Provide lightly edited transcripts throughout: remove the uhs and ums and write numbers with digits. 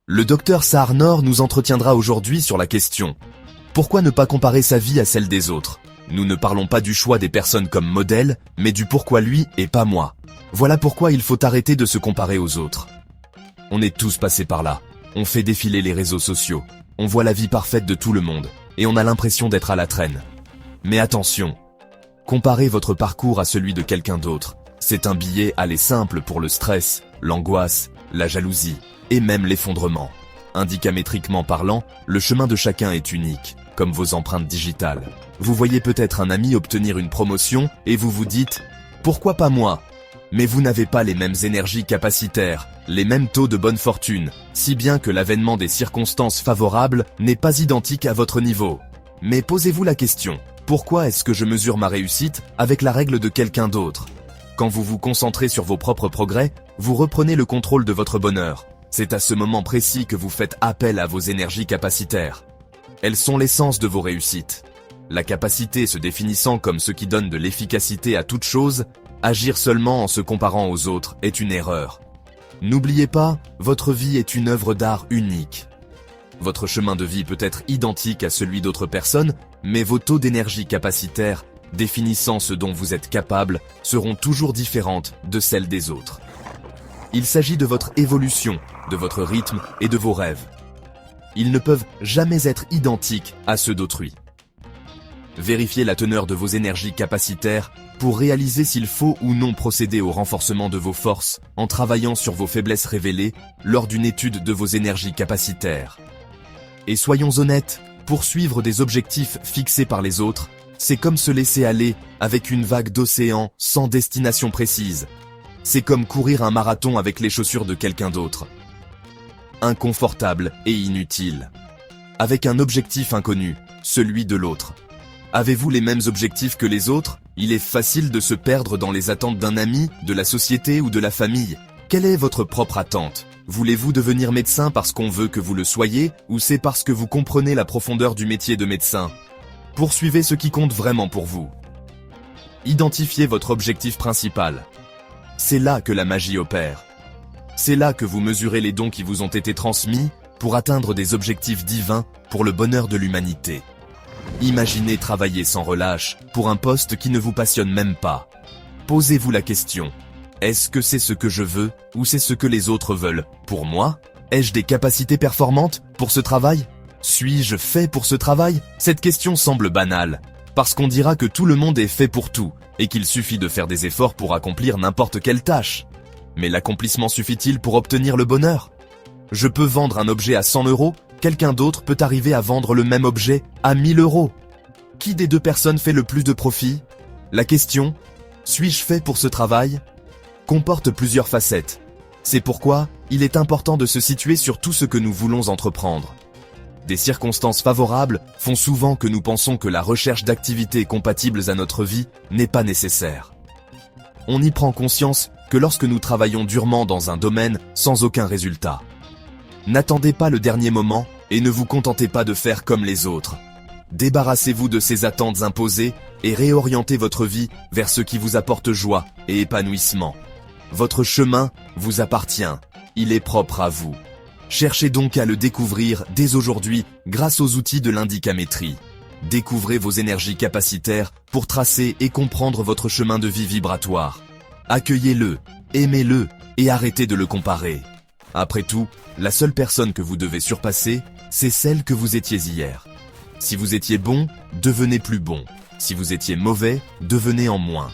Le docteur Saarnor nous entretiendra aujourd'hui sur la question « Pourquoi ne pas comparer sa vie à celle des autres ?» Nous ne parlons pas du choix des personnes comme modèle, mais du pourquoi lui et pas moi. Voilà pourquoi il faut arrêter de se comparer aux autres. On est tous passés par là. On fait défiler les réseaux sociaux. On voit la vie parfaite de tout le monde. Et on a l'impression d'être à la traîne. Mais attention, comparez votre parcours à celui de quelqu'un d'autre. C'est un billet aller simple pour le stress, l'angoisse, la jalousie et même l'effondrement. Indicamétriquement parlant, le chemin de chacun est unique, comme vos empreintes digitales. Vous voyez peut-être un ami obtenir une promotion et vous vous dites « Pourquoi pas moi ?» Mais vous n'avez pas les mêmes énergies capacitaires, les mêmes taux de bonne fortune, si bien que l'avènement des circonstances favorables n'est pas identique à votre niveau. Mais posez-vous la question, pourquoi est-ce que je mesure ma réussite avec la règle de quelqu'un d'autre ? Quand vous vous concentrez sur vos propres progrès, vous reprenez le contrôle de votre bonheur. C'est à ce moment précis que vous faites appel à vos énergies capacitaires. Elles sont l'essence de vos réussites. La capacité se définissant comme ce qui donne de l'efficacité à toute chose, agir seulement en se comparant aux autres est une erreur. N'oubliez pas, votre vie est une œuvre d'art unique. Votre chemin de vie peut être identique à celui d'autres personnes, mais vos taux d'énergie capacitaire, définissant ce dont vous êtes capable, seront toujours différentes de celles des autres. Il s'agit de votre évolution, de votre rythme et de vos rêves. Ils ne peuvent jamais être identiques à ceux d'autrui. Vérifiez la teneur de vos énergies capacitaires pour réaliser s'il faut ou non procéder au renforcement de vos forces en travaillant sur vos faiblesses révélées lors d'une étude de vos énergies capacitaires. Et soyons honnêtes, poursuivre des objectifs fixés par les autres, c'est comme se laisser aller avec une vague d'océan sans destination précise. C'est comme courir un marathon avec les chaussures de quelqu'un d'autre. Inconfortable et inutile. Avec un objectif inconnu, celui de l'autre. Avez-vous les mêmes objectifs que les autres ? Il est facile de se perdre dans les attentes d'un ami, de la société ou de la famille. Quelle est votre propre attente ? Voulez-vous devenir médecin parce qu'on veut que vous le soyez, ou c'est parce que vous comprenez la profondeur du métier de médecin ? Poursuivez ce qui compte vraiment pour vous. Identifiez votre objectif principal. C'est là que la magie opère. C'est là que vous mesurez les dons qui vous ont été transmis pour atteindre des objectifs divins pour le bonheur de l'humanité. Imaginez travailler sans relâche pour un poste qui ne vous passionne même pas. Posez-vous la question, est-ce que c'est ce que je veux ou c'est ce que les autres veulent pour moi ? Ai-je des capacités performantes pour ce travail ? Suis-je fait pour ce travail ? Cette question semble banale, parce qu'on dira que tout le monde est fait pour tout et qu'il suffit de faire des efforts pour accomplir n'importe quelle tâche. Mais l'accomplissement suffit-il pour obtenir le bonheur ? Je peux vendre un objet à 100 €, quelqu'un d'autre peut arriver à vendre le même objet à 1000 €. Qui des deux personnes fait le plus de profit ? La question « Suis-je fait pour ce travail ?» comporte plusieurs facettes. C'est pourquoi il est important de se situer sur tout ce que nous voulons entreprendre. Des circonstances favorables font souvent que nous pensons que la recherche d'activités compatibles à notre vie n'est pas nécessaire. On y prend conscience que lorsque nous travaillons durement dans un domaine sans aucun résultat. N'attendez pas le dernier moment et ne vous contentez pas de faire comme les autres. Débarrassez-vous de ces attentes imposées et réorientez votre vie vers ce qui vous apporte joie et épanouissement. Votre chemin vous appartient, il est propre à vous. Cherchez donc à le découvrir dès aujourd'hui grâce aux outils de l'indicamétrie. Découvrez vos énergies capacitaires pour tracer et comprendre votre chemin de vie vibratoire. Accueillez-le, aimez-le et arrêtez de le comparer. Après tout, la seule personne que vous devez surpasser, c'est celle que vous étiez hier. Si vous étiez bon, devenez plus bon. Si vous étiez mauvais, devenez en moins.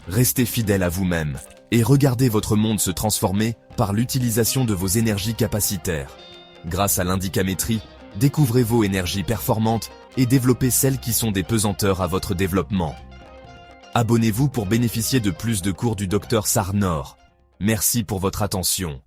Restez fidèle à vous-même et regardez votre monde se transformer par l'utilisation de vos énergies capacitaires. Grâce à l'indicamétrie, découvrez vos énergies performantes et développez celles qui sont des pesanteurs à votre développement. Abonnez-vous pour bénéficier de plus de cours du Dr Saarnor. Merci pour votre attention.